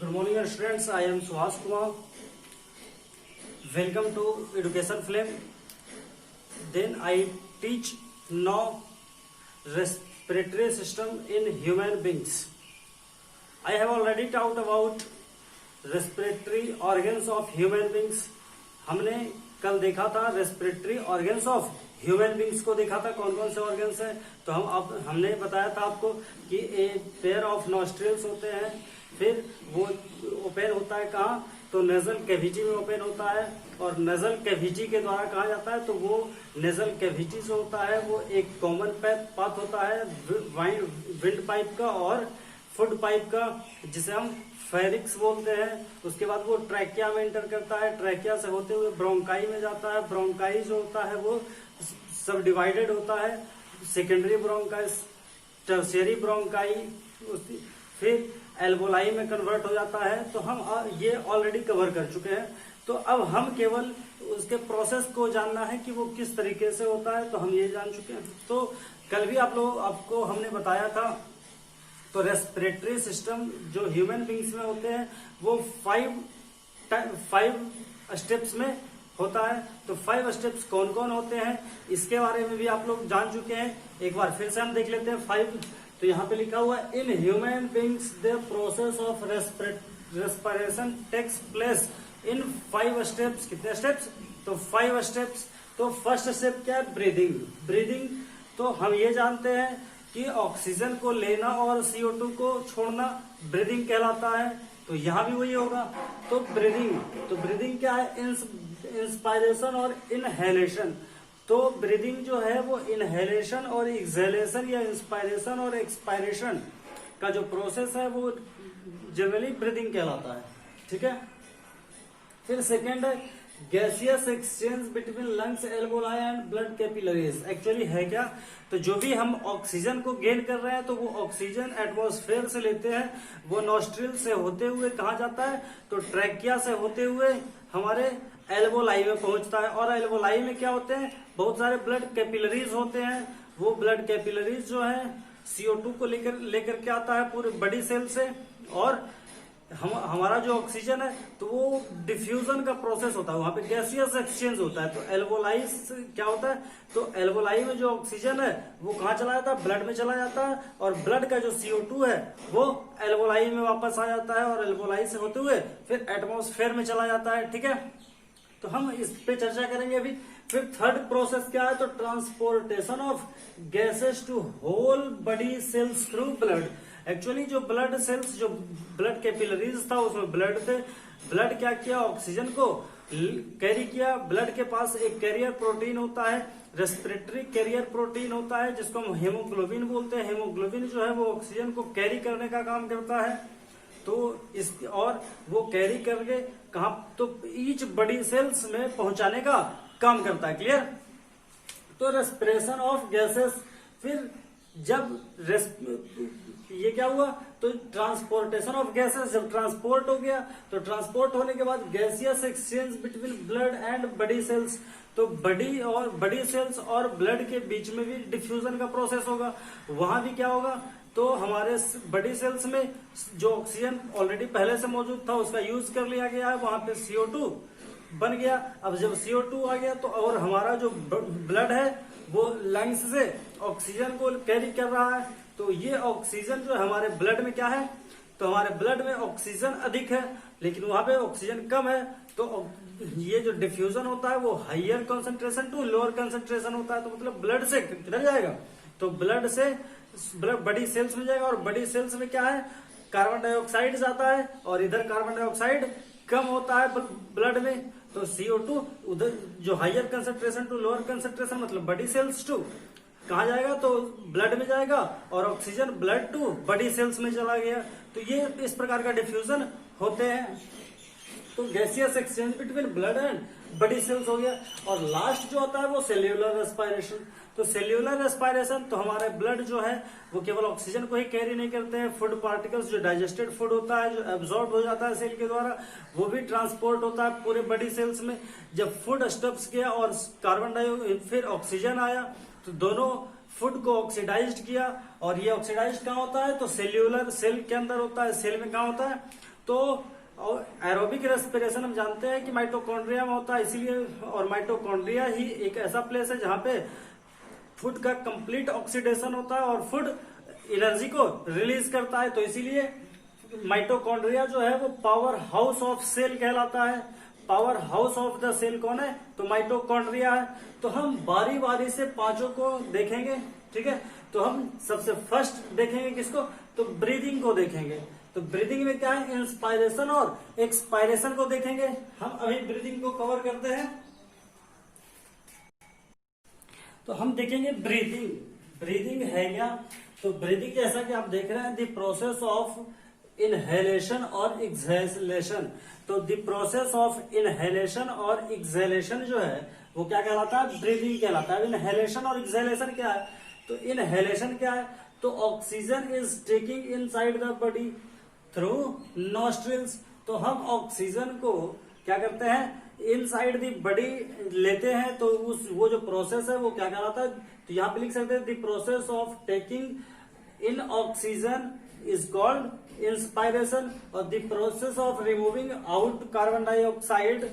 Good morning, students. I am Suhas Kumar. Welcome to Education Flame. Then I teach now respiratory system in human beings. I have already talked about respiratory organs of human beings. हमने कल देखा था respiratory organs of human beings को देखा था, कौन कौन से ऑर्गन्स हैं। तो हमने बताया था आपको कि एक पेयर ऑफ नॉस्ट्रिल्स होते हैं, फिर वो ओपन होता है कहाँ, तो नेजल कैविटी में ओपन होता है, और नेजल कैविटी के द्वारा कहा जाता है, तो वो नेजल कैविटी जो होता है वो एक कॉमन पाथ होता है विंड पाइप का और फूड पाइप का, जिसे हम फेरिक्स बोलते हैं। उसके बाद वो ट्रैकिया में एंटर करता है, ट्रैकिया से होते हुए ब्रोंकाई में जाता है, ब्रोंकाई जो होता है वो सब डिवाइडेड होता है, सेकेंडरी ब्रोंकाई, टर्शियरी ब्रोंकाई, फिर एल्वोलाई में कन्वर्ट हो जाता है। तो हम ये ऑलरेडी कवर कर चुके हैं। तो अब हम केवल उसके प्रोसेस को जानना है कि वो किस तरीके से होता है, तो हम ये जान चुके हैं। तो कल भी आपको हमने बताया था, तो रेस्पिरेटरी सिस्टम जो ह्यूमन बींग्स में होते हैं वो 5 स्टेप्स में होता है। तो 5 स्टेप्स कौन कौन होते हैं इसके बारे में भी आप लोग जान चुके हैं। एक बार फिर से हम देख लेते हैं 5। तो यहाँ पे लिखा हुआ है, in human beings the process of respiration takes place in 5 steps. कितने स्टेप्स? तो 5 स्टेप्स। तो फर्स्ट स्टेप क्या है? ब्रीदिंग। ब्रीदिंग तो हम ये जानते हैं कि ऑक्सीजन को लेना और CO2 को छोड़ना ब्रीदिंग कहलाता है। तो यहाँ भी वही होगा। तो ब्रीदिंग क्या है? इंस्पायरेशन और इनहेलेशन। तो ब्रीदिंग जो है वो इनहेलेशन और एक्सहेलेशन या इंस्पायरेशन और एक्सपायरेशन का जो प्रोसेस है वो जनरली ब्रीदिंग कहलाता है। ठीक है। फिर सेकेंड है gaseous exchange between lungs, alveoli and blood capillaries. Actually है क्या? तो जो भी हम ऑक्सीजन को गेन कर रहे हैं, तो वो ऑक्सीजन एटमॉस्फेयर से लेते हैं, वो नॉस्ट्रिल से होते हुए कहाँ जाता है? तो ट्रैकिया से होते हुए हमारे एल्वोलाई में पहुंचता है। और एल्वोलाई में क्या होते हैं? बहुत सारे ब्लड कैपिलरीज होते हैं। वो ब्लड कैपिलरीज जो है CO2 को लेकर के आता है पूरे बॉडी सेल से, और हमारा जो ऑक्सीजन है तो वो डिफ्यूजन का प्रोसेस होता है, वहां पे गैसियस एक्सचेंज होता है। तो एल्वोलाई क्या होता है? तो एल्वोलाई में जो ऑक्सीजन है वो कहाँ चला जाता है? ब्लड में चला जाता है, और ब्लड का जो CO2 है वो एल्वोलाई में वापस आ जाता है, और एल्वोलाई से होते हुए फिर एटमॉस्फेयर में चला जाता है। ठीक है। तो हम इस पे चर्चा करेंगे अभी। फिर थर्ड प्रोसेस क्या है? तो transportation of gases to whole body cells through blood. Actually जो ब्लड सेल्स, जो ब्लड कैपिलरीज था उसमें ब्लड थे, ब्लड क्या किया? ऑक्सीजन को कैरी किया। ब्लड के पास एक कैरियर प्रोटीन होता है, रेस्पिरेटरी कैरियर प्रोटीन होता है, जिसको हम हेमोग्लोबिन बोलते हैं। हेमोग्लोबिन जो है वो ऑक्सीजन को कैरी करने का काम करता है। तो और वो कैरी करके कहा? तो ईच बॉडी सेल्स में पहुंचाने का काम करता है। क्लियर? तो रेस्पिरेशन ऑफ गैसेस। फिर जब ये क्या हुआ? तो ट्रांसपोर्टेशन ऑफ गैसेस जब ट्रांसपोर्ट हो गया, तो ट्रांसपोर्ट होने के बाद gaseous exchange between blood and body cells. तो बॉडी सेल्स और ब्लड के बीच में भी डिफ्यूजन का प्रोसेस होगा। वहां भी क्या होगा? तो हमारे बॉडी सेल्स में जो ऑक्सीजन ऑलरेडी पहले से मौजूद था उसका यूज कर लिया गया है, वहां पे CO2 बन गया। अब जब CO2 आ गया तो और हमारा जो ब्लड है वो लंग्स से ऑक्सीजन को कैरी कर रहा है। तो ये ऑक्सीजन जो हमारे ब्लड में क्या है? तो हमारे ब्लड में ऑक्सीजन अधिक है, लेकिन वहां पे ऑक्सीजन कम है। तो ये जो डिफ्यूजन होता है वो higher concentration to lower concentration होता है। तो मतलब ब्लड से किधर जाएगा? तो ब्लड से बॉडी सेल्स में जाएगा, और बॉडी सेल्स में क्या है? कार्बन डाइऑक्साइड जाता है, और इधर कार्बन डाइऑक्साइड कम होता है ब्लड में। तो CO2 उधर जो higher concentration to lower concentration, मतलब बॉडी सेल्स टू कहा जाएगा? तो ब्लड में जाएगा, और oxygen blood to body cells में चला गया। तो ये इस प्रकार का डिफ्यूजन होते हैं। तो gaseous exchange between blood and body cells हो गया। और लास्ट जो होता है वो सेल्यूलर रेस्पिरेशन। तो सेल्यूलर रेस्पिरेशन, तो हमारे ब्लड जो है वो केवल ऑक्सीजन को ही कैरी नहीं करते हैं, फूड पार्टिकल्स जो डाइजेस्टेड फूड होता है, जो एब्जॉर्ब हो जाता है सेल के द्वारा, वो भी ट्रांसपोर्ट होता है पूरे बॉडी सेल्स में। जब फूड स्टफ्स गया और कार्बन डाइऑक्साइड फिर ऑक्सीजन आया, तो दोनों फूड को ऑक्सीडाइज्ड किया, और ये ऑक्सीडाइज्ड कहाँ होता है? तो सेल्यूलर सेल के अंदर होता है। सेल में कहाँ होता है? तो एरोबिक रेस्पिरेशन हम जानते हैं कि माइटोकॉन्ड्रिया में होता है, इसीलिए, और माइटोकॉन्ड्रिया ही एक ऐसा प्लेस है जहां पे फूड का कंप्लीट ऑक्सीडेशन होता है और फूड एनर्जी को रिलीज करता है। तो इसीलिए माइटोकॉन्ड्रिया जो है वो पावर हाउस ऑफ सेल कहलाता है। Power house of the cell कौन है? तो माइटोकॉन्ड्रिया है। तो हम बारी बारी से पांचों को देखेंगे, ठीक है। तो हम सबसे फर्स्ट देखेंगे किसको? तो ब्रीदिंग को देखेंगे। तो ब्रीदिंग में क्या है? इंस्पायरेशन और एक्सपायरेशन को देखेंगे। हम अभी ब्रीदिंग को कवर करते हैं। तो हम देखेंगे ब्रीदिंग। ब्रीदिंग है क्या? तो ब्रीदिंग जैसा कि आप देख रहे हैं, द प्रोसेस ऑफ इनहेलेशन और एक्सहेलेशन। तो द प्रोसेस ऑफ इनहेलेशन और एक्सहेलेशन जो है वो क्या कहलाता है? ब्रीदिंग कहलाता है। इनहेलेशन और एक्सहेलेशन क्या है? तो इनहेलेशन क्या है? तो oxygen is taking inside the body through nostrils. तो हम ऑक्सीजन को क्या करते हैं? इनसाइड द बॉडी लेते हैं। तो वो जो प्रोसेस है वो क्या कहलाता है? तो यहाँ पे लिख सकते हैं the process of taking in oxygen is called inspiration, और the process of removing out carbon dioxide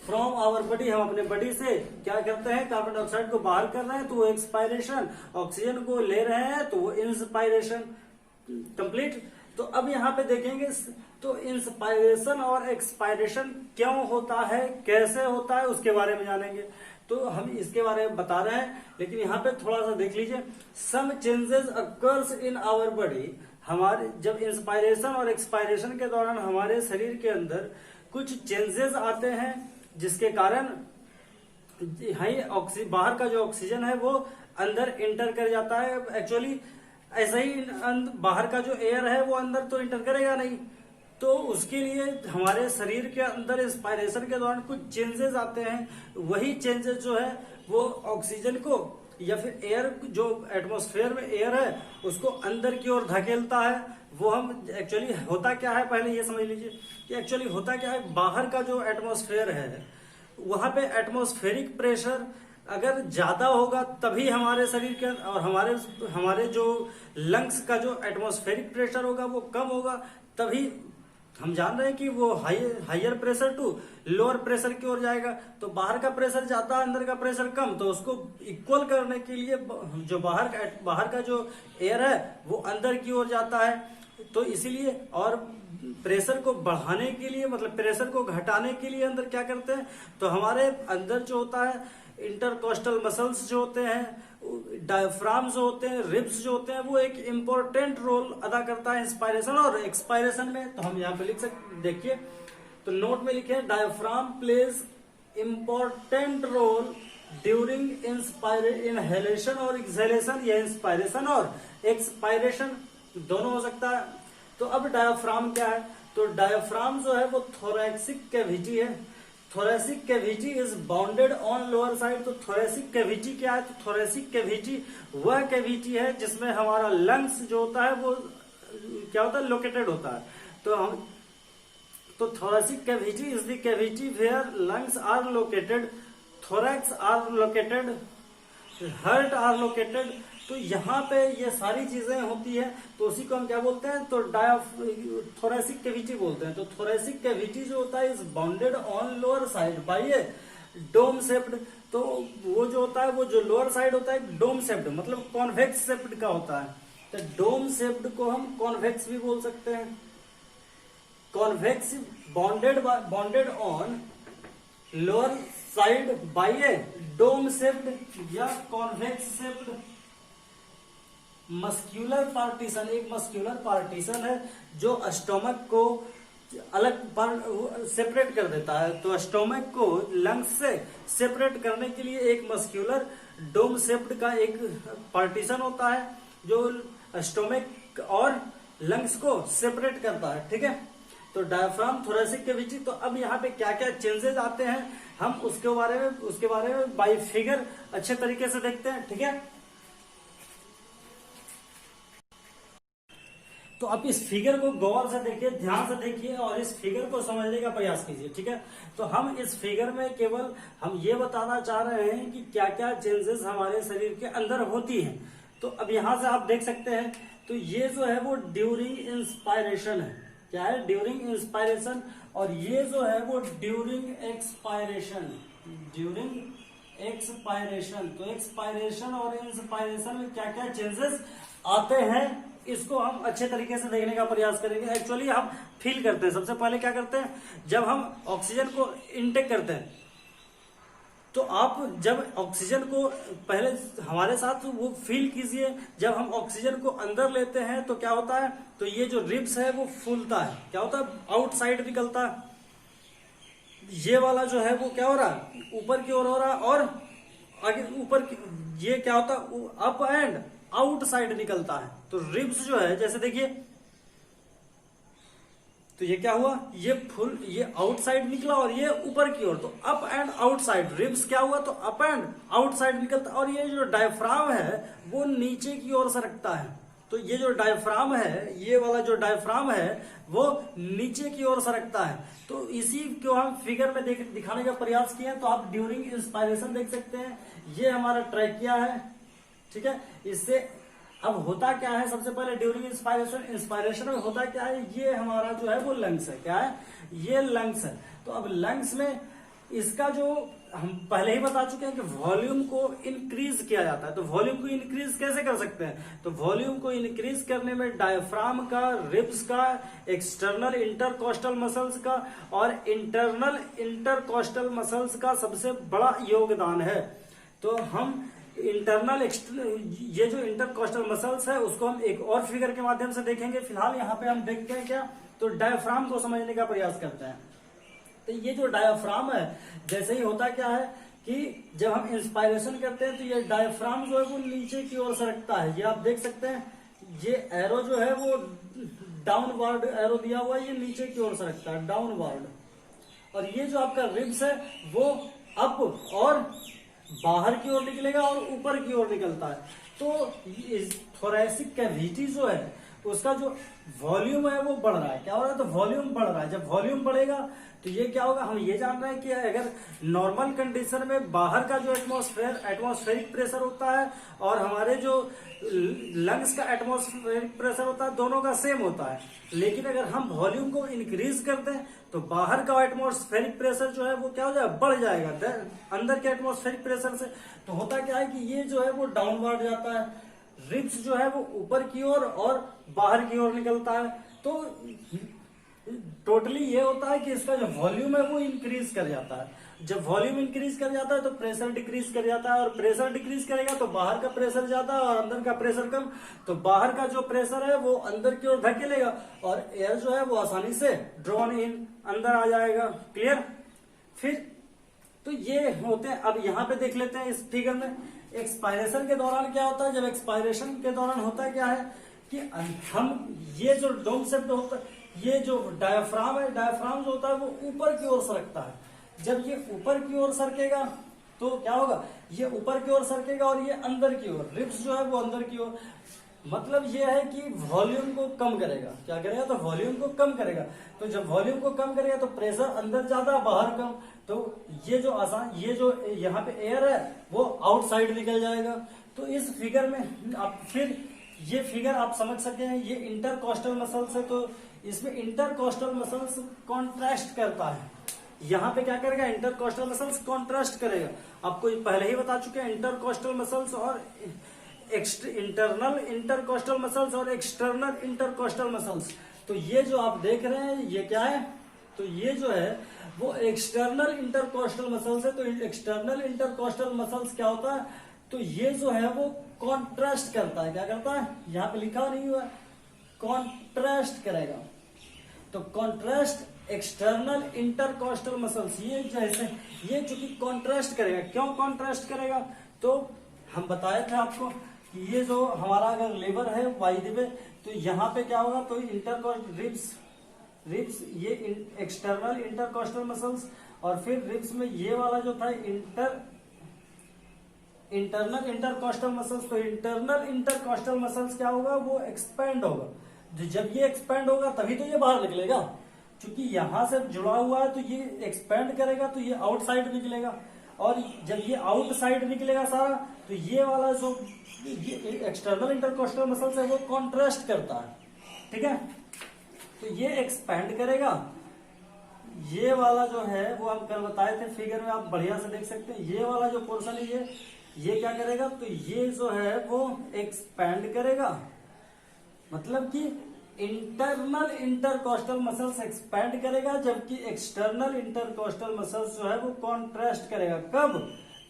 from our body, हम अपने बॉडी से क्या करते हैं? कार्बन डाइऑक्साइड को बाहर कर रहे हैं तो वो एक्सपायरेशन, ऑक्सीजन को ले रहे हैं तो वो इंस्पायरेशन। कंप्लीट। तो अब यहाँ पे देखेंगे तो इंस्पायरेशन और एक्सपायरेशन क्यों होता है, कैसे होता है, उसके बारे में जानेंगे। तो हम इसके बारे में बता रहे हैं, लेकिन यहाँ पे थोड़ा सा देख लीजिए। Some changes occurs in our body. हमारे जब इंस्पायरेशन और एक्सपायरेशन के दौरान हमारे शरीर के अंदर कुछ चेंजेस आते हैं, जिसके कारण बाहर का जो ऑक्सीजन है वो अंदर इंटर कर जाता है। एक्चुअली ऐसा ही बाहर का जो एयर है वो अंदर तो इंटर करेगा नहीं। तो उसके लिए हमारे शरीर के अंदर इंस्पायरेशन के दौरान कुछ चेंजेस आते हैं। वही चेंजेस जो है वो ऑक्सीजन को या फिर एयर, जो एटमॉस्फेयर में एयर है उसको अंदर की ओर धकेलता है। वो हम एक्चुअली होता क्या है, पहले ये समझ लीजिए कि एक्चुअली होता क्या है। बाहर का जो एटमॉस्फेयर है वहां पे एटमॉस्फेरिक प्रेशर अगर ज्यादा होगा तभी हमारे शरीर के और हमारे जो लंग्स का जो एटमॉस्फेरिक प्रेशर होगा वो कम होगा, तभी हम जान रहे हैं कि वो higher pressure to lower pressure की ओर जाएगा। तो बाहर का प्रेशर ज्यादा, अंदर का प्रेशर कम, तो उसको इक्वल करने के लिए जो बाहर का जो एयर है वो अंदर की ओर जाता है। तो इसीलिए, और प्रेशर को बढ़ाने के लिए, मतलब प्रेशर को घटाने के लिए अंदर क्या करते हैं? तो हमारे अंदर जो होता है इंटरकोस्टल मसल्स जो होते हैं, डायफ्राम जो होते हैं, रिब्स जो होते हैं, वो एक इम्पोर्टेंट रोल अदा करता है इंस्पायरेशन और एक्सपायरेशन में। तो हम यहाँ पे लिख सकते, देखिए तो नोट में लिखे diaphragm plays important role during inhalation और एक्सहेलेशन, या इंस्पायरेशन और एक्सपायरेशन दोनों हो सकता है। तो अब डायफ्राम क्या है? तो डायफ्राम जो है वो थोरैक्सिक कैविटी है। Thoracic cavity is bounded on lower side. तो थोरेसिक कैविटी क्या है? तो थोरेसिक कैविटी वह कैविटी है जिसमें हमारा लंग्स जो होता है वो क्या होता है? लोकेटेड होता है। तो thoracic cavity is the cavity where lungs are located, thorax are located, heart are located. तो यहाँ पे ये सारी चीजें होती है, तो उसी को हम क्या बोलते हैं? तो थोरेसिक कैविटी बोलते हैं। तो थोरेसिक कैविटी जो होता है is bounded on lower side by a dome shaped. तो वो जो होता है, वो जो लोअर साइड होता है डोम शेप्ड, मतलब कॉन्वेक्स शेप्ड का होता है। तो डोम शेप्ड को हम कॉन्वेक्स भी बोल सकते हैं। Convex bounded on lower side by a dome shaped या कॉन्वेक्स शेप्ड मस्क्यूलर पार्टीशन। एक मस्क्यूलर पार्टीशन है जो स्टोमक को अलग सेपरेट कर देता है। तो स्टोमक को लंग्स से सेपरेट करने के लिए एक मस्क्यूलर डोम शेप्ड का एक पार्टीशन होता है जो स्टोमक और लंग्स को सेपरेट करता है, ठीक है। तो डायफ्राम, थोरेसिक कैविटी। तो अब यहाँ पे क्या क्या चेंजेस आते हैं हम उसके बारे में बाय फिगर अच्छे तरीके से देखते हैं, ठीक है। तो आप इस फिगर को गौर से देखिए, ध्यान से देखिए और इस फिगर को समझने का प्रयास कीजिए, ठीक है। तो हम इस फिगर में केवल हम ये बताना चाह रहे हैं कि क्या क्या चेंजेस हमारे शरीर के अंदर होती हैं। तो अब यहां से आप देख सकते हैं, तो ये जो है वो ड्यूरिंग इंस्पायरेशन है, क्या है, ड्यूरिंग इंस्पायरेशन, और ये जो है वो ड्यूरिंग एक्सपायरेशन, ड्यूरिंग एक्सपायरेशन। तो एक्सपायरेशन और इंस्पायरेशन में क्या क्या चेंजेस आते हैं इसको हम अच्छे तरीके से देखने का प्रयास करेंगे। एक्चुअली हम फील करते हैं, सबसे पहले क्या करते हैं, जब हम ऑक्सीजन को इनटेक करते हैं तो आप जब ऑक्सीजन को पहले हमारे साथ वो फील कीजिए, जब हम ऑक्सीजन को अंदर लेते हैं तो क्या होता है, तो ये जो रिब्स है वो फूलता है, क्या होता है, आउटसाइड निकलता है। ये वाला जो है वो क्या हो रहा है, ऊपर की ओर हो रहा है, और आगे ऊपर ये क्या होता है, अप एंड आउटसाइड निकलता है। तो रिब्स जो है, जैसे देखिए, तो ये क्या हुआ, ये फुल, ये आउटसाइड निकला और ये ऊपर की ओर, तो अप एंड आउटसाइड। रिब्स क्या हुआ, तो अप एंड आउटसाइड निकलता, और ये जो डायफ्राम है वो नीचे की ओर सरकता है। तो ये जो डायफ्राम है, ये वाला जो डायफ्राम है वो नीचे की ओर सरकता है। तो इसी को हम फिगर में दिखाने का प्रयास किए हैं। तो आप ड्यूरिंग इंस्पायरेशन देख सकते हैं, ये हमारा ट्रैकिया है, ठीक है। इससे अब होता क्या है, सबसे पहले ड्यूरिंग इंस्पायरेशन में होता क्या है, ये हमारा जो है वो लंग्स है, क्या है, ये लंग्स है। तो अब लंग्स में इसका जो हम पहले ही बता चुके हैं कि वॉल्यूम को इंक्रीज किया जाता है। तो वॉल्यूम को इंक्रीज कैसे कर सकते हैं, तो वॉल्यूम को इंक्रीज करने में डायफ्राम का, रिब्स का, एक्सटर्नल इंटरकोस्टल मसल्स का और इंटरनल इंटरकोस्टल मसल्स का सबसे बड़ा योगदान है। तो हम इंटरनल ये जो इंटरकोस्टल मसल्स है उसको हम एक और फिगर के माध्यम से देखेंगे। फिलहाल यहाँ पे हम देखते हैं क्या, तो डायफ्राम को समझने का प्रयास करते हैं। तो ये जो डायफ्राम है, जैसे ही होता क्या है कि जब हम इंस्पायरेशन करते हैं तो ये डायफ्राम जो है वो नीचे की ओर सरकता है। ये आप देख सकते हैं, ये एरो जो है वो डाउनवर्ड एरो दिया हुआ है, ये नीचे की ओर सरकता है, डाउनवर्ड। और ये जो आपका रिब्स है वो अप और बाहर की ओर निकलेगा और ऊपर की ओर निकलता है। तो थोरैसिक कैविटी जो है उसका जो वॉल्यूम है वो बढ़ रहा है, क्या हो रहा है, तो वॉल्यूम बढ़ रहा है। जब वॉल्यूम बढ़ेगा तो ये क्या होगा, हम ये जान रहे हैं कि अगर नॉर्मल कंडीशन में बाहर का जो एटमॉस्फेरिक प्रेशर होता है और हमारे जो लंग्स का एटमॉस्फेरिक प्रेशर होता है, दोनों का सेम होता है। लेकिन अगर हम वॉल्यूम को इंक्रीज करते हैं तो बाहर का एटमॉस्फेरिक प्रेशर जो है वो क्या हो जाएगा, बढ़ जाएगा अंदर के एटमॉस्फेरिक प्रेशर से। तो होता क्या है कि ये जो है वो डाउनवर्ड जाता है, रिब्स जो है वो ऊपर की ओर और बाहर की ओर निकलता है। तो टोटली ये होता है कि इसका जो वॉल्यूम है वो इंक्रीज कर जाता है। जब वॉल्यूम इंक्रीज कर जाता है तो प्रेशर डिक्रीज कर जाता है, और प्रेशर डिक्रीज करेगा तो बाहर का प्रेशर ज्यादा और अंदर का प्रेशर कम। तो बाहर का जो प्रेशर है वो अंदर की ओर धकेलेगा और एयर जो है वो आसानी से ड्रॉन इन अंदर आ जाएगा। क्लियर। फिर तो ये होते हैं। अब यहाँ पे देख लेते हैं इस फिगर में एक्सपायरेशन के दौरान क्या होता है। जब एक्सपायरेशन के दौरान होता क्या है कि हम ये जो डोम शेप होता है, ये जो डायफ्राम है, डायफ्राम जो होता है वो ऊपर की ओर सरकता है। जब ये ऊपर की ओर सरकेगा तो क्या होगा, ये ऊपर की ओर सरकेगा और ये अंदर की ओर, रिब्स जो है वो अंदर की ओर। मतलब ये है कि वॉल्यूम को कम करेगा। क्या करेगा, तो वॉल्यूम को कम करेगा। तो जब वॉल्यूम को कम करेगा तो प्रेशर अंदर ज्यादा बाहर कम। तो ये जो ये जो यहाँ पे एयर है वो आउटसाइड निकल जाएगा। तो इस फिगर में आप फिर ये फिगर आप समझ सके हैं, ये इंटरकोस्टल मसल्स है। तो इसमें इंटरकोस्टल मसल्स कॉन्ट्रास्ट करता है। यहाँ पे क्या करेगा, इंटरकोस्टल मसल्स कॉन्ट्रास्ट करेगा। आपको पहले ही बता चुके हैं इंटरकोस्टल मसल्स और इंटरनल इंटरकोस्टल मसल्स और एक्सटर्नल इंटरकोस्टल मसल्स। तो ये जो आप देख रहे हैं ये क्या है, तो ये जो है वो एक्सटर्नल इंटरकोस्टल मसल्स है। तो एक्सटर्नल इंटरकोस्टल मसल्स क्या होता है, तो ये जो है वो कॉन्ट्रास्ट करता है। क्या करता है, यहाँ पे लिखा नहीं हुआ, कॉन्ट्रास्ट करेगा। तो कॉन्ट्रास्ट एक्सटर्नल इंटरकोस्टल मसल्स, ये जैसे ये चूंकि कॉन्ट्रास्ट करेगा। क्यों कॉन्ट्रास्ट करेगा, तो हम बताए थे आपको कि ये जो हमारा अगर लेबर है वाइदिवे, तो यहाँ पे क्या होगा, तो रिब्स ये एक्सटर्नल इंटरकोस्टल मसल्स, और फिर रिब्स में ये वाला जो था इंटरनल इंटरकोस्टल मसल्स। तो इंटरनल इंटरकोस्टल मसल्स क्या होगा, वो एक्सपेंड होगा। जब ये एक्सपेंड होगा तभी तो ये बाहर निकलेगा। क्योंकि यहां से जुड़ा हुआ है तो ये एक्सपेंड करेगा तो ये आउटसाइड निकलेगा, और जब ये आउटसाइड निकलेगा सारा तो ये वाला जो एक्सटर्नल इंटरकोस्टल मसल्स है वो कॉन्ट्रास्ट करता है। ठीक है। तो ये एक्सपेंड करेगा। ये वाला जो है वो हम कल बताए थे फिगर में, आप बढ़िया से देख सकते हैं। ये वाला जो पोर्शन है ये क्या करेगा, तो ये जो है वो एक्सपेंड करेगा, मतलब कि इंटरनल इंटरकोस्टल मसल्स एक्सपेंड करेगा, जबकि एक्सटर्नल इंटरकोस्टल मसल्स जो है वो कॉन्ट्रैस्ट करेगा। कब?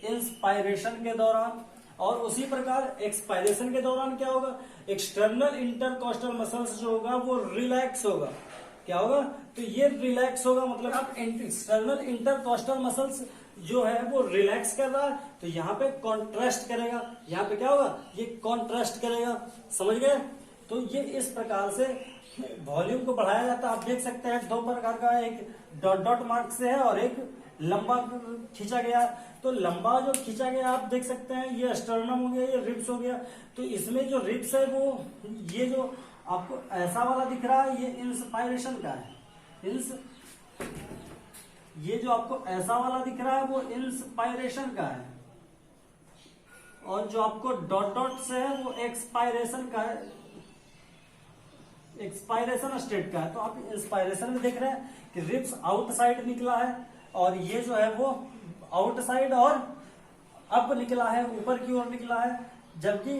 इंस्पायरेशन के दौरान। और उसी प्रकार एक्सपायरेशन के दौरान क्या होगा, एक्सटर्नल इंटरकोस्टल मसल्स जो होगा वो रिलैक्स होगा। क्या होगा, तो ये रिलैक्स होगा, मतलब आप एक्सटर्नल इंटरकोस्टल मसल्स जो है वो रिलैक्स कर रहा है, तो यहाँ पे कॉन्ट्रास्ट करेगा। यहाँ पे क्या होगा, ये कॉन्ट्रास्ट करेगा। समझ गए? तो ये इस प्रकार से वॉल्यूम को बढ़ाया जाता है। आप देख सकते हैं दो प्रकार का, एक डॉट डॉट मार्क से है और एक लंबा खींचा गया। तो लंबा जो खींचा गया आप देख सकते हैं, ये स्टर्नम हो गया, ये रिब्स हो गया। तो इसमें जो रिब्स है वो, ये जो आपको ऐसा वाला दिख रहा है, ये इंस्पायरेशन का है। ये जो आपको ऐसा वाला दिख रहा है वो इंस्पायरेशन का है, और जो आपको डॉट डॉट से है वो एक्सपायरेशन का है, एक्सपायरेशन स्टेट का है। तो आप इंस्पायरेशन में देख रहे हैं कि रिब्स आउटसाइड निकला है, और ये जो है वो आउटसाइड और अप निकला है, ऊपर की ओर निकला है, जबकि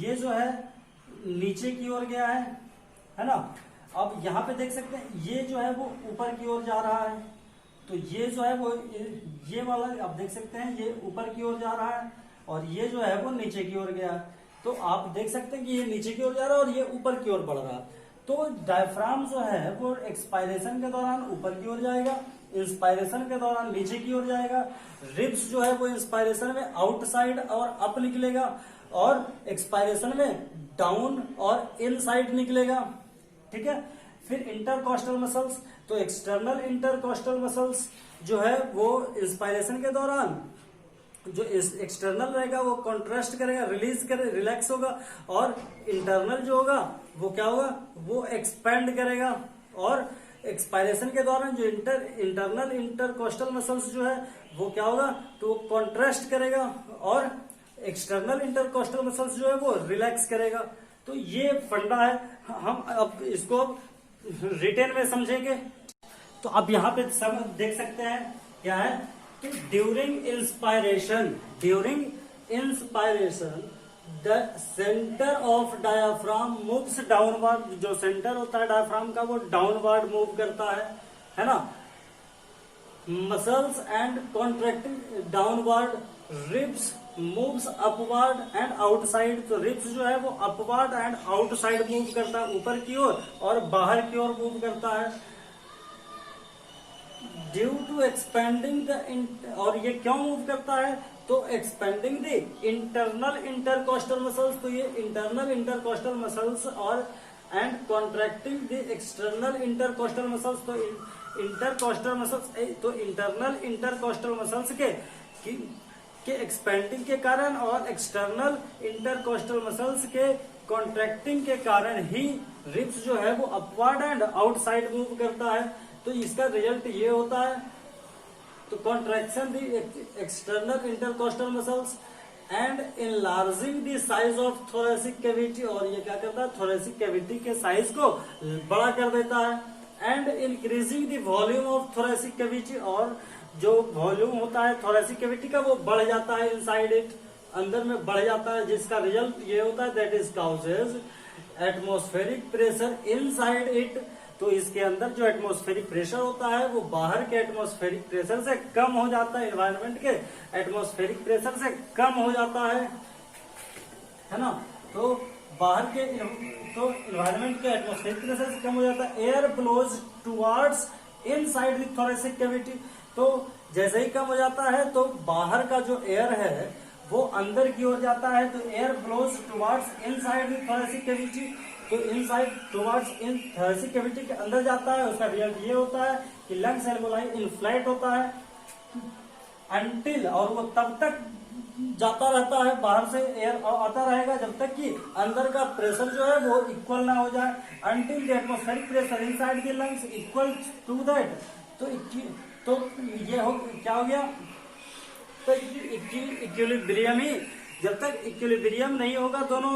ये जो है नीचे की ओर गया है ना। अब यहाँ पे देख सकते हैं ये जो है वो ऊपर की ओर जा रहा है, तो ये जो है वो ये वाला आप देख सकते हैं ये ऊपर की ओर जा रहा है, और ये जो है वो नीचे की ओर गया। तो आप देख सकते हैं कि ये नीचे की ओर जा रहा है और ये ऊपर की ओर बढ़ रहा है। तो डायफ्राम जो है वो एक्सपायरेशन के दौरान ऊपर की ओर जाएगा, इंस्पायरेशन के दौरान नीचे की ओर जाएगा। रिब्स जो है वो इंस्पायरेशन में आउटसाइड और अप निकलेगा, और एक्सपायरेशन में डाउन और इनसाइड निकलेगा। ठीक है। फिर इंटरकोस्टल मसल्स, तो एक्सटर्नल इंटरकोस्टल मसल्स जो है वो इंस्पायरेशन के दौरान जो एक्सटर्नल रहेगा वो कॉन्ट्रास्ट करेगा, रिलैक्स होगा, और इंटरनल जो होगा वो क्या होगा, वो एक्सपेंड करेगा। और एक्सपायरेशन के दौरान जो इंटरनल इंटरकोस्टल मसल्स जो है वो क्या होगा, तो वो कॉन्ट्रास्ट करेगा, और एक्सटर्नल इंटरकोस्टल मसल्स जो है वो रिलैक्स करेगा। तो ये फंडा है। हम अब इसको रिटेन में समझेंगे। तो अब यहाँ पे सब देख सकते हैं क्या है, कि during inspiration the centre of diaphragm moves downward. जो सेंटर होता है डायाफ्राम का वो डाउनवर्ड मूव करता है ना। Muscles and contracting downward, ribs moves upward and outside. तो रिब्स जो है वो अपवर्ड एंड आउटसाइड मूव करता है, ऊपर की ओर और बाहर की ओर मूव करता है। ड्यू टू एक्सपेंडिंग द, और ये क्यों मूव करता है, तो expanding the internal intercostal muscles. तो ये इंटरनल इंटरकोस्टल मसल्स और and contracting the external intercostal muscles. तो इंटरकोस्टल मसल्स, तो इंटरनल इंटरकोस्टल मसल्स के एक्सपेंडिंग के कारण और एक्सटर्नल इंटरकोस्टल मसल्स के कॉन्ट्रैक्टिंग के कारण ही रिब्स जो है वो अपवर्ड एंड आउटसाइड मूव करता है। तो इसका रिजल्ट ये होता है, तो contraction the external intercostal muscles and enlarging the size of thoracic cavity. और ये क्या करता है, थोरेसिक कैविटी के साइज को बड़ा कर देता है। And increasing the volume of thoracic cavity, और जो वॉल्यूम होता है थोरेसिक कैविटी का वो बढ़ जाता है इनसाइड इट, अंदर में बढ़ जाता है, जिसका रिजल्ट ये होता है that is causes atmospheric pressure inside it. तो इसके अंदर जो एटमॉस्फेरिक प्रेशर होता है वो बाहर के एटमॉस्फेरिक प्रेशर से कम हो जाता है, एनवायरनमेंट के एटमॉस्फेरिक प्रेशर से कम हो जाता है ना। तो बाहर के, तो एनवायरनमेंट के एटमॉस्फेरिक प्रेशर से कम हो जाता है। Air blows towards inside the thoracic cavity. तो जैसे ही कम हो जाता है तो बाहर का जो एयर है वो अंदर की ओर जाता है। तो air blows towards inside the thoracic cavity, तो inside towards in thoracic cavity के अंदर जाता है। उसका रिजल्ट ये होता है कि लंग्स एल्वोलाई इन्फ्लेट होता है अंटिल, और वो तब तक जाता रहता है, बाहर से एयर आता रहेगा जब तक कि अंदर का प्रेशर जो है वो इक्वल ना हो जाए। Until the atmospheric pressure inside the lungs equal to that. तो ये हो क्या हो गया, तो इक्विलिब्रियम ही, जब तक इक्विलिब्रियम नहीं होगा दोनों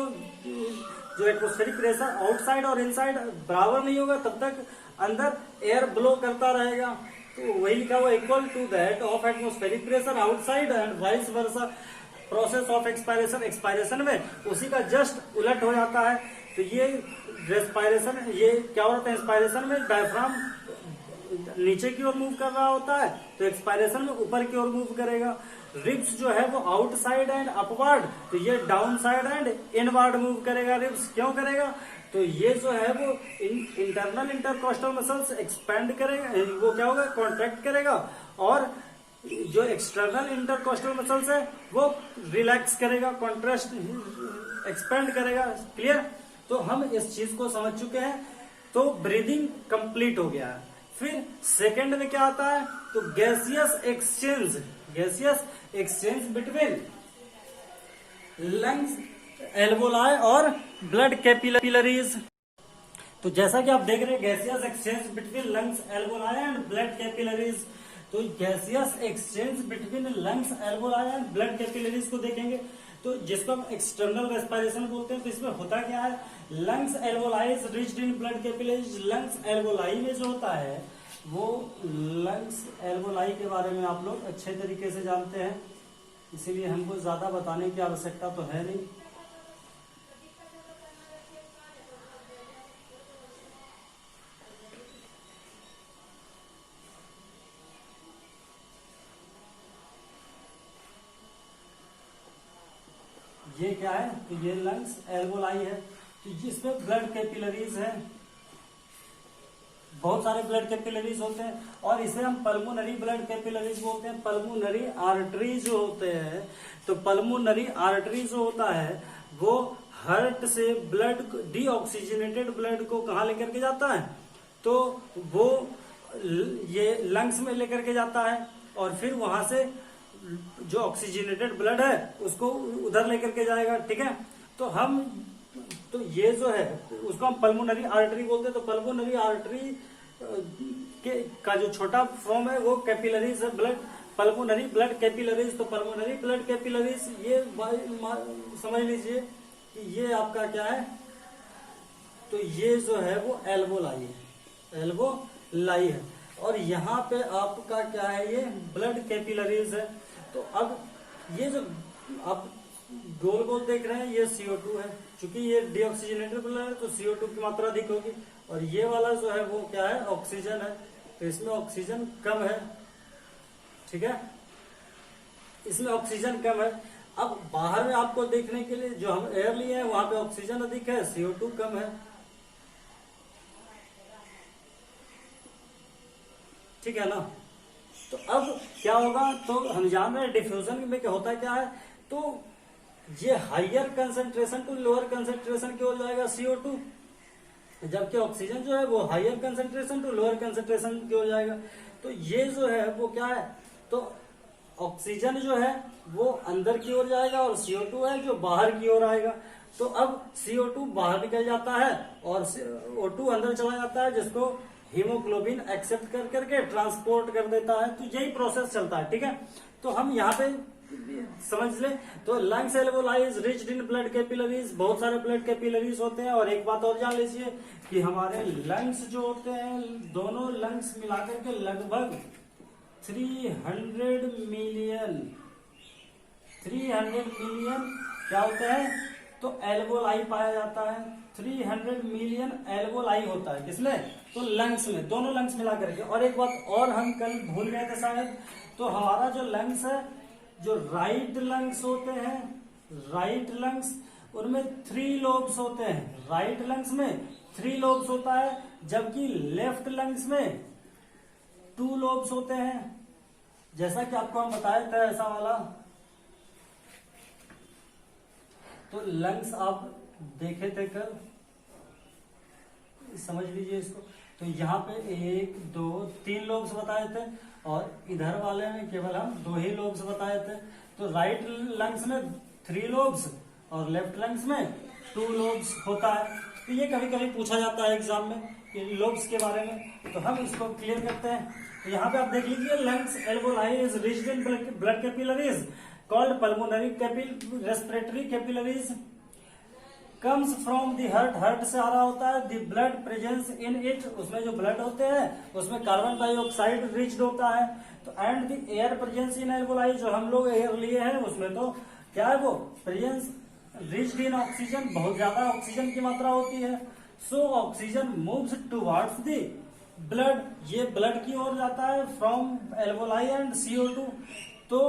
जो एटमॉस्फेरिक प्रेशर आउटसाइड और इनसाइड बराबर नहीं होगा तब तक अंदर एयर ब्लो करता रहेगा। तो वही लिखा हुआ equal to that of atmospheric pressure outside and vice versa process of expiration. Expiration में उसी का जस्ट उलट हो जाता है। तो ये रेस्पायरेशन, ये क्या होता है इंस्पायरेशन में डायफ्राम नीचे की ओर मूव कर रहा होता है, तो एक्सपायरेशन में ऊपर की ओर मूव करेगा। रिब्स जो है वो आउटसाइड एंड अपवर्ड, तो ये down side and inward move करेगा। रिब्स क्यों करेगा? तो ये जो है वो इंटरनल इंटरकोस्टल मसल्स एक्सपेंड करेगा, वो क्या होगा कॉन्ट्रैक्ट करेगा, और जो एक्सटर्नल इंटरकोस्टल मसल्स है वो रिलैक्स करेगा, कॉन्ट्रास्ट एक्सपेंड करेगा। क्लियर? तो हम इस चीज को समझ चुके हैं। तो ब्रीदिंग कंप्लीट हो गया है। फिर सेकंड में क्या आता है? तो gaseous exchange between lungs, alveoli और ब्लड कैपिलरीज। तो जैसा कि आप देख रहे हैं gaseous exchange between lungs, alveoli and blood capillaries. तो gaseous exchange between lungs, alveoli and blood capillaries को देखेंगे तो जिसको हम एक्सटर्नल रेस्पिरेशन बोलते हैं। तो इसमें होता क्या है? Lungs alveoli is riched in blood capillaries. Lungs alveoli में जो होता है वो लंग्स एल्वोलाई के बारे में आप लोग अच्छे तरीके से जानते हैं, इसीलिए हमको ज्यादा बताने की आवश्यकता तो है नहीं। ये क्या है? तो ये लंग्स एल्वोलाई है। तो जिसमें ब्लड कैपिलरीज है, बहुत सारे ब्लड कैपिलरीज होते हैं, और इसे हम पल्मोनरी ब्लड कैपिलरीज बोलते हैं। पल्मोनरी आर्टरी जो होते हैं, तो पल्मोनरी आर्टरी जो होता है वो हार्ट से ब्लड, डीऑक्सीजनेटेड ब्लड को कहाँ लेकर के जाता है? तो वो ये लंग्स में लेकर के जाता है, और फिर वहां से जो ऑक्सीजनेटेड ब्लड है उसको उधर लेकर के जाएगा। ठीक है? तो ये जो है उसको हम पल्मोनरी आर्टरी बोलते हैं। तो पल्मोनरी आर्टरी का जो छोटा फॉर्म है वो कैपिलरीज है, ब्लड पल्मोनरी ब्लड कैपिलरीज। तो पल्मोनरी ब्लड कैपिलरीज ये समझ लीजिए कि ये आपका क्या है? तो ये जो है वो एल्वोलाई है, एल्वोलाई है, और यहाँ पे आपका क्या है? ये ब्लड कैपिलरीज है। तो अब ये जो आप गोल गोल देख रहे हैं ये CO2 है, क्योंकि ये डीऑक्सीजनेटेड ब्लड है तो CO2 की मात्रा अधिक होगी, और ये वाला जो है वो क्या है? ऑक्सीजन है, तो इसमें ऑक्सीजन कम है। ठीक है? इसमें ऑक्सीजन कम है। अब बाहर में आपको देखने के लिए जो हम एयर लिए हैं वहां पे ऑक्सीजन अधिक है, CO2 कम है। ठीक है ना? तो अब क्या होगा? तो हम जान रहे हैं डिफ्यूजन में क्या होता है, क्या है? तो ये higher concentration to lower concentration की ओर जाएगा CO2, जबकि ऑक्सीजन जो है वो higher concentration to lower concentration की ओर जाएगा। तो ये जो है वो क्या है? तो ऑक्सीजन जो है वो अंदर की ओर जाएगा, और CO2 है जो बाहर की ओर आएगा। तो अब CO2 बाहर निकल जाता है और O2 अंदर चला जाता है, जिसको हीमोग्लोबिन एक्सेप्ट कर करके ट्रांसपोर्ट कर देता है। तो यही प्रोसेस चलता है। ठीक है? तो हम यहाँ पे समझ ले, तो lungs alveoli is riched in blood capillaries, बहुत सारे ब्लड कैपिलरीज होते हैं। और एक बात और जान लीजिए कि हमारे लंग्स जो होते हैं, दोनों लंग्स मिलाकर के लगभग 300 मिलियन क्या होते हैं? तो एल्वोलाई पाया जाता है। 300 मिलियन एल्वोलाई होता है किसमें? तो लंग्स में, दोनों लंग्स मिला करके। और एक बात और हम कल भूल गए थे शायद, तो हमारा जो लंग्स है, जो राइट लंग्स होते हैं, राइट लंग्स उनमें 3 लोब्स होते हैं। राइट लंग्स में 3 लोब्स होता है, जबकि लेफ्ट लंग्स में 2 लोब्स होते हैं। जैसा कि आपको हम बताया था ऐसा वाला। तो लंग्स आप देखे थे कल, समझ लीजिए इसको। तो यहाँ पे 1 2 3 लोब्स बताए थे, और इधर वाले में केवल हम 2 ही लोब्स बताए थे। तो राइट लंग्स में 3 लोब्स और लेफ्ट लंग्स में 2 लोब्स होता है। तो ये कभी कभी पूछा जाता है एग्जाम में कि लोब्स के बारे में, तो हम इसको क्लियर करते हैं। तो यहाँ पे आप देख लीजिए, lungs alveoli is riched in blood capillaries called pulmonary respiratory capillaries. Comes from the heart से आ रहा होता है, the blood presence in it, उसमें जो ब्लड होते हैं उसमें कार्बन डाइऑक्साइड रिच्ड होता है। तो and the air presence in alveoli, जो हम लोग एयर लिए हैं उसमें तो क्या है वो प्रेजेंस रिच्ड इन ऑक्सीजन, बहुत ज्यादा ऑक्सीजन की मात्रा होती है। So oxygen moves towards the blood, ये ब्लड की ओर जाता है फ्रॉम एल्वोलाई एंड CO2। तो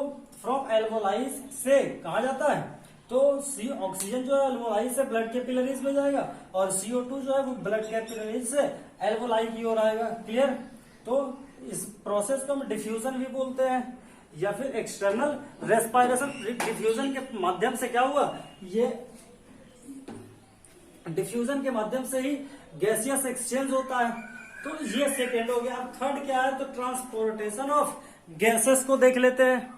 फ्रॉम एल्वोलाई से कहा जाता है, तो ऑक्सीजन जो है एल्वोलाई से ब्लड कैपिलरीज में जाएगा और CO2 जो है वो ब्लड कैपिलरीज से एल्वोलाई की ओर आएगा। क्लियर? तो इस प्रोसेस को हम डिफ्यूजन भी बोलते हैं या फिर एक्सटर्नल रेस्पिरेशन। डिफ्यूजन के माध्यम से क्या हुआ, ये डिफ्यूजन के माध्यम से ही गैसियस एक्सचेंज होता है। तो ये सेकेंड हो गया। अब थर्ड क्या है, तो ट्रांसपोर्टेशन ऑफ गैसेस को देख लेते हैं।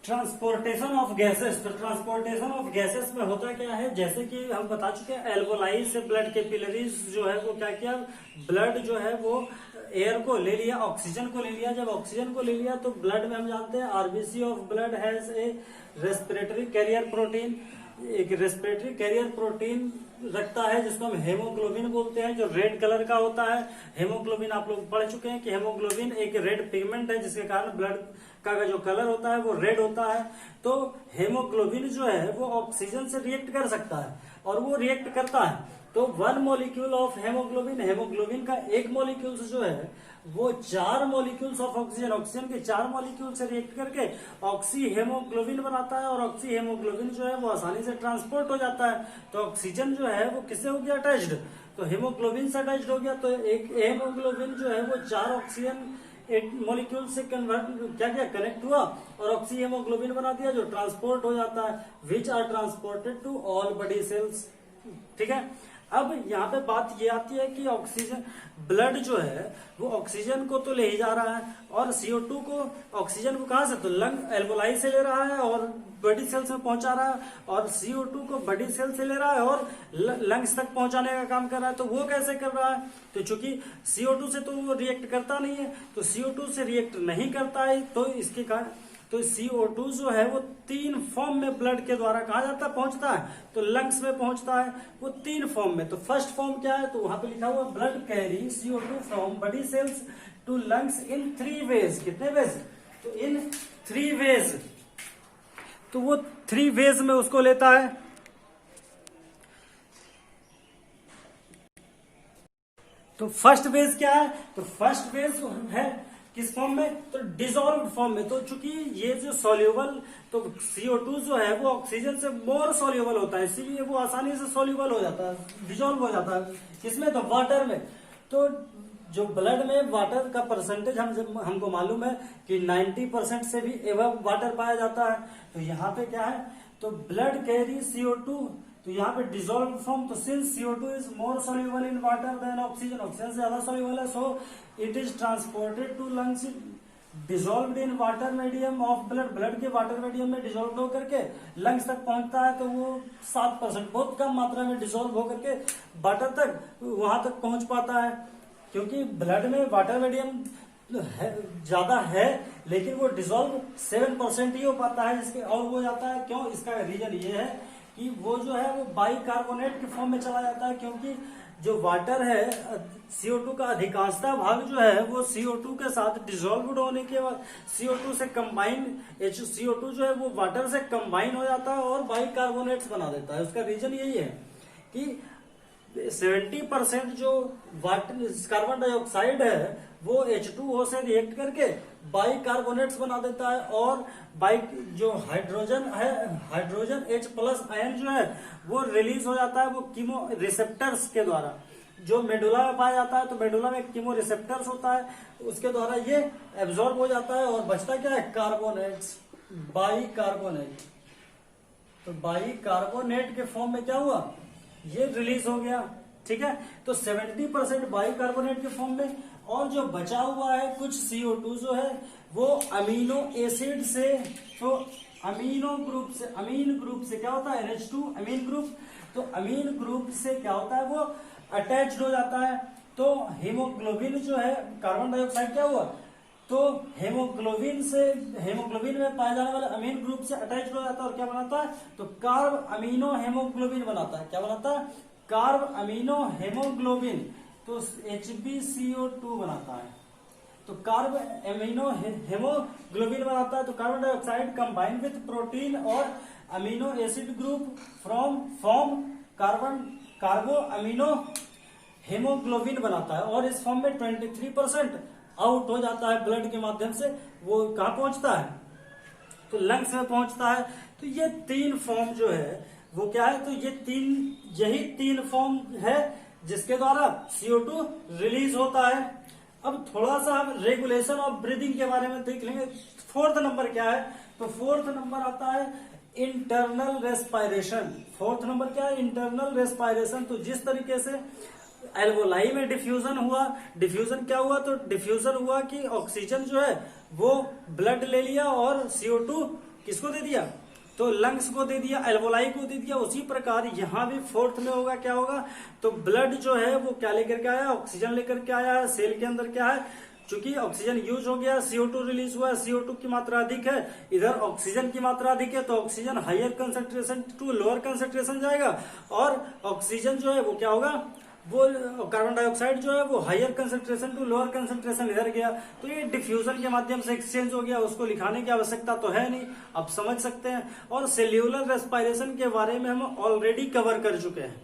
ट्रांसपोर्टेशन ऑफ गैसेस, तो ट्रांसपोर्टेशन ऑफ गैसेस में होता क्या है, जैसे कि हम बता चुके हैं एल्वोलाई से ब्लड कैपिलरीज जो है वो क्या किया, ब्लड जो है वो एयर को ले लिया, ऑक्सीजन को ले लिया। जब ऑक्सीजन को ले लिया तो ब्लड में हम जानते हैं RBC of blood has a respiratory carrier protein, एक रेस्पिरेटरी कैरियर प्रोटीन रखता है जिसको हम हेमोग्लोबिन बोलते हैं, जो रेड कलर का होता है। हेमोग्लोबिन आप लोग पढ़ चुके हैं कि हेमोग्लोबिन एक रेड पिगमेंट है जिसके कारण ब्लड का जो कलर होता है वो रेड होता है। तो हेमोग्लोबिन जो है वो ऑक्सीजन से रिएक्ट कर सकता है और वो रिएक्ट करता है। तो 1 मॉलिक्यूल ऑफ हेमोग्लोबिन, हेमोग्लोबिन का एक मॉलिक्यूल जो है वो 4 मॉलिक्यूल्स ऑफ ऑक्सीजन, ऑक्सीजन के 4 मॉलिक्यूल से रिएक्ट करके ऑक्सी हेमोग्लोबिन बनाता है और ऑक्सी हेमोग्लोबिन जो है वो आसानी से ट्रांसपोर्ट हो जाता है। तो ऑक्सीजन जो है वो किससे हो गया अटैच्ड, तो हेमोग्लोबिन से अटैच्ड हो गया। तो एक हेमोग्लोबिन जो है वो 4 ऑक्सीजन 8 मॉलिक्यूल से कन्वर्ट क्या कनेक्ट हुआ और ऑक्सी हेमोग्लोबिन बना दिया जो ट्रांसपोर्ट हो जाता है, which are transported to all body cells. ठीक है, अब यहाँ पे बात ये आती है कि ऑक्सीजन, ब्लड जो है वो ऑक्सीजन को तो ले ही जा रहा है और CO2 को, ऑक्सीजन को कहां से, तो लंग एल्वोलाई से ले रहा है और बॉडी सेल्स में पहुंचा रहा है, और CO2 को बॉडी सेल से ले रहा है और लंग्स तक पहुंचाने का काम कर रहा है। तो वो कैसे कर रहा है, तो चूंकि CO2 से तो वो रिएक्ट करता नहीं है, तो CO2 से रिएक्ट नहीं करता है तो इसके कारण, तो CO2 जो है वो 3 फॉर्म में ब्लड के द्वारा कहा जाता है पहुंचता है, तो लंग्स में पहुंचता है वो 3 फॉर्म में। तो फर्स्ट फॉर्म क्या है, तो वहां पे लिखा हुआ blood carry CO2 from body cells to lungs in 3 ways. कितने वेज, तो इन 3 वेज। तो वो 3 वेज में उसको लेता है। तो फर्स्ट वेज क्या है, तो फर्स्ट वेज है किस फॉर्म में, तो डिसॉल्व फॉर्म में। तो चूंकि ये जो सॉल्यूबल, तो CO2 जो है वो ऑक्सीजन से मोर सॉल्यूबल होता है, इसीलिए वो आसानी से सॉल्यूबल हो जाता है, डिसॉल्व हो जाता है। किसमें, तो वाटर में। तो जो ब्लड में वाटर का परसेंटेज हमको मालूम है कि 90% से भी एवं वाटर पाया जाता है। तो यहाँ पे क्या है, तो ब्लड कैरी CO2, तो यहाँ पे डिसॉल्व फॉर्म, तो since CO2 is more soluble in water than oxygen, oxygen से ज्यादा सोल्यूबल है, so it is transported to lungs dissolved in water medium of blood, blood के वाटर मीडियम में dissolve होकर के लंग्स तक पहुंचता है। तो वो 7%, बहुत कम मात्रा में डिसॉल्व होकर के वाटर तक, वहां तक पहुंच पाता है, क्योंकि ब्लड में वाटर मीडियम ज्यादा है लेकिन वो डिसॉल्व 7% ही हो पाता है, जिसके और वो जाता है। क्यों, इसका रीजन ये है कि वो जो है वो बाइकार्बोनेट के फॉर्म में चला जाता है, क्योंकि जो वाटर है CO2 का अधिकांशता भाग जो है वो CO2 के साथ डिसॉल्व होने के बाद CO2 से कंबाइन, CO2 जो है वो वाटर से कंबाइन हो जाता है और बाइकार्बोनेट्स बना देता है। उसका रीजन यही है कि 70% जो वाटर कार्बन डाइऑक्साइड है वो H2O से रिएक्ट करके बाइकार्बोनेट्स बना देता है, और जो हाइड्रोजन है, हाइड्रोजन H+ आयन जो है वो रिलीज हो जाता है वो कीमो रिसेप्टर्स के द्वारा, जो मेडुला में पाया जाता है। तो मेडुला में कीमो रिसेप्टर्स होता है, उसके द्वारा ये एब्जॉर्ब हो जाता है और बचता क्या है, कार्बोनेट्स, बाइकार्बोनेट। तो बाइकार्बोनेट के फॉर्म में क्या हुआ, ये रिलीज हो गया। ठीक है, तो 70% बाइकार्बोनेट के फॉर्म में, और जो बचा हुआ है कुछ CO2 जो है वो अमीनो एसिड से, तो अमीनो ग्रुप से, अमीन ग्रुप से क्या होता है, NH2 अमीन ग्रुप, तो अमीन ग्रुप से क्या होता है वो अटैच्ड हो जाता है। तो हीमोग्लोबिन जो है, कार्बन डाइऑक्साइड क्या हुआ, तो हेमोग्लोबिन में पाया जाने वाला अमीन ग्रुप से अटैच हो जाता है और क्या बनाता है, तो कार्ब अमीनो हेमोग्लोबिन बनाता है। क्या बनाता है, कार्ब अमीनो हेमोग्लोबिन, तो HbCO2 बनाता है। तो कार्ब अमीनो हेमोग्लोबिन बनाता है। तो carbon dioxide combine with protein और amino acid group form कार्बो amino haemoglobin बनाता है और इस फॉर्म में 23% आउट हो जाता है ब्लड के माध्यम से। वो कहां पहुंचता है, तो लंग्स में पहुंचता है। तो ये 3 फॉर्म जो है वो क्या है, तो यही तीन फॉर्म है जिसके द्वारा CO2 रिलीज होता है। अब थोड़ा सा हम रेगुलेशन ऑफ ब्रीदिंग के बारे में देख लेंगे। 4th नंबर क्या है, तो 4th नंबर आता है इंटरनल रेस्पायरेशन। 4th नंबर क्या है, इंटरनल रेस्पायरेशन। तो जिस तरीके से एल्वोलाई में डिफ्यूजन हुआ, डिफ्यूजन क्या हुआ, तो डिफ्यूजन हुआ कि ऑक्सीजन जो है वो ब्लड ले लिया और CO2 किसको दे दिया, तो लंग्स को दे दिया, एल्वोलाई को दे दिया। उसी प्रकार यहां भी 4th में होगा, क्या होगा, तो ब्लड जो है वो क्या लेकर के आया, ऑक्सीजन लेकर के आया है। सेल के अंदर क्या है, चूंकि ऑक्सीजन यूज हो गया, CO2 रिलीज हुआ, CO2 की मात्रा अधिक है, इधर ऑक्सीजन की मात्रा अधिक है, तो oxygen higher concentration to lower concentration जाएगा और ऑक्सीजन जो है वो क्या होगा, वो कार्बन डाइऑक्साइड जो है वो higher concentration to lower concentration इधर गया। तो ये डिफ्यूजन के माध्यम से एक्सचेंज हो गया, उसको लिखाने की आवश्यकता तो है नहीं, आप समझ सकते हैं। और सेल्यूलर रेस्पायरेशन के बारे में हम ऑलरेडी कवर कर चुके हैं,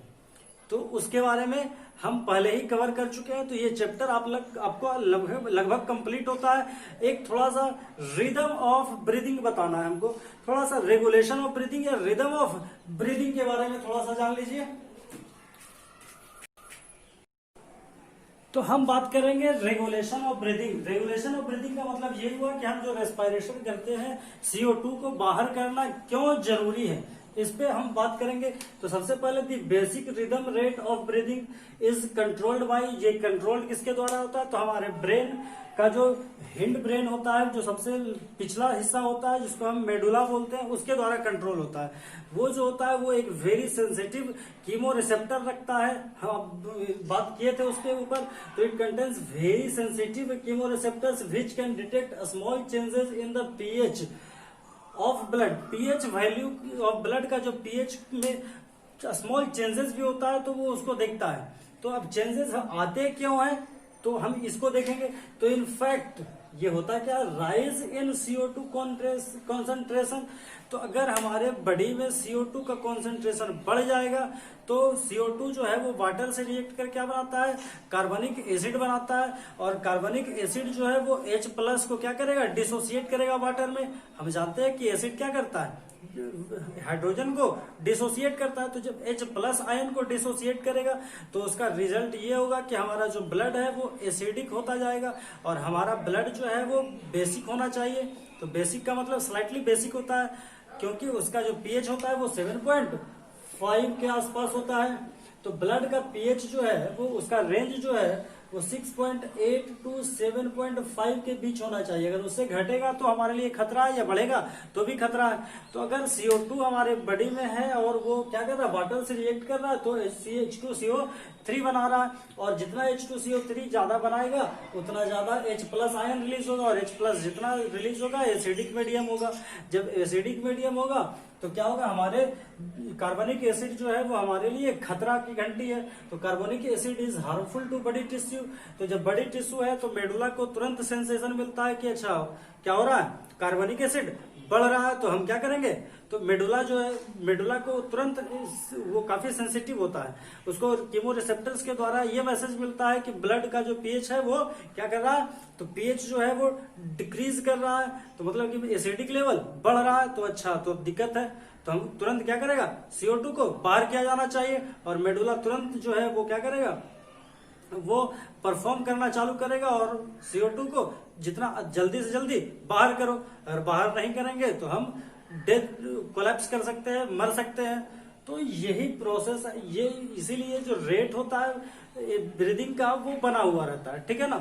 तो उसके बारे में हम पहले ही कवर कर चुके हैं। तो ये चैप्टर आपको लगभग कंप्लीट होता है। एक थोड़ा सा रिदम ऑफ ब्रीदिंग बताना है हमको, थोड़ा सा रेगुलेशन ऑफ ब्रीदिंग या रिदम ऑफ ब्रीदिंग के बारे में थोड़ा सा जान लीजिए। तो हम बात करेंगे regulation of breathing. Regulation of breathing का मतलब ये हुआ कि हम जो रेस्पायरेशन करते हैं, CO2 को बाहर करना क्यों जरूरी है, इस पे हम बात करेंगे। तो सबसे पहले the basic rhythm rate of breathing is controlled by, ये कंट्रोल किसके द्वारा होता है, तो हमारे ब्रेन का जो हिंड ब्रेन होता है, जो सबसे पिछला हिस्सा होता है जिसको हम मेडुला बोलते हैं, उसके द्वारा कंट्रोल होता है। वो जो होता है वो एक वेरी सेंसिटिव कीमो रिसेप्टर रखता है, हम बात किए थे उसके ऊपर। तो it contains very sensitive chemo receptors which can detect small changes in the pH of blood. pH value of blood का जो pH में स्मॉल चेंजेस भी होता है तो वो उसको देखता है। तो अब चेंजेस आते क्यों है, तो हम इसको देखेंगे। तो इनफैक्ट ये होता क्या, राइज इन CO2 कॉन्सेंट्रेशन। तो अगर हमारे बॉडी में CO2 का कॉन्सेंट्रेशन बढ़ जाएगा तो CO2 जो है वो वाटर से रिएक्ट कर क्या बनाता है, कार्बनिक एसिड बनाता है। और कार्बनिक एसिड जो है वो H+ को क्या करेगा, डिसोसिएट करेगा वाटर में। हम जानते हैं कि एसिड क्या करता है, हाइड्रोजन को डिसोसिएट करता है। तो जब H+ आयन को डिसोसिएट करेगा तो उसका रिजल्ट ये होगा कि हमारा जो ब्लड है वो एसिडिक होता जाएगा और हमारा ब्लड जो है वो बेसिक होना चाहिए। तो बेसिक का मतलब स्लाइटली बेसिक होता है, क्योंकि उसका जो pH होता है वो 7.5 के आसपास होता है। तो ब्लड का pH जो है वो उसका रेंज जो है वो 6.8 टू 7.5 के बीच होना चाहिए। अगर उससे घटेगा तो हमारे लिए खतरा है, या बढ़ेगा तो भी खतरा है। तो अगर CO2 हमारे बॉडी में है और वो क्या कर रहा है, वाटर से रिएक्ट कर रहा है, तो H2CO3 बना रहा है। और जितना H2CO3 ज्यादा बनाएगा उतना ज्यादा H+ आयन रिलीज होगा, और H+ जितना रिलीज होगा एसिडिक मीडियम होगा। जब एसिडिक मीडियम होगा तो क्या होगा, हमारे कार्बनिक एसिड जो है वो हमारे लिए खतरा की घंटी है। तो carbonic acid is harmful to body tissue. तो जब बॉडी टिश्यू है तो मेडुला को तुरंत सेंसेशन मिलता है कि अच्छा क्या हो रहा है, कार्बनिक एसिड बढ़ रहा है। तो हम क्या करेंगे, तो मेडुला जो है, मेडुला को तुरंत वो काफी सेंसिटिव होता है, उसको कीमो रिसेप्टर्स के द्वारा ये मैसेज मिलता है कि ब्लड का जो pH है वो क्या कर रहा है, तो pH जो है वो डिक्रीज कर रहा है। तो मतलब कि एसिडिक लेवल बढ़ रहा है, तो अच्छा तो दिक्कत है। तो हम तुरंत क्या करेगा, CO2 को बाहर किया जाना चाहिए और मेडुला तुरंत जो है वो क्या करेगा, वो परफॉर्म करना चालू करेगा और CO2 को जितना जल्दी से जल्दी बाहर करो। अगर बाहर नहीं करेंगे तो हम डेथ कोलैप्स कर सकते हैं, मर सकते हैं। तो यही प्रोसेस है, ये इसीलिए जो रेट होता है ब्रीदिंग का वो बना हुआ रहता है, ठीक है ना।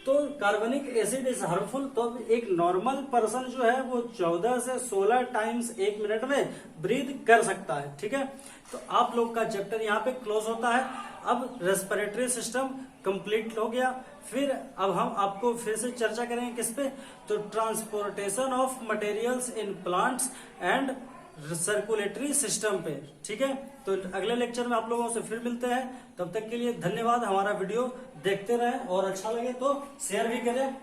तो कार्बनिक एसिड इज हार्मफुल। तो एक नॉर्मल पर्सन जो है वो 14 से 16 टाइम्स 1 मिनट में ब्रीद कर सकता है, ठीक है। तो आप लोग का चैप्टर यहाँ पे क्लोज होता है। अब रेस्पिरेटरी सिस्टम कंप्लीट हो गया। फिर अब हम आपको फिर से चर्चा करेंगे किस पे, तो transportation of materials in plants and circulatory system पे। ठीक है, तो अगले लेक्चर में आप लोगों से फिर मिलते हैं। तब तक के लिए धन्यवाद। हमारा वीडियो देखते रहें और अच्छा लगे तो शेयर भी करें।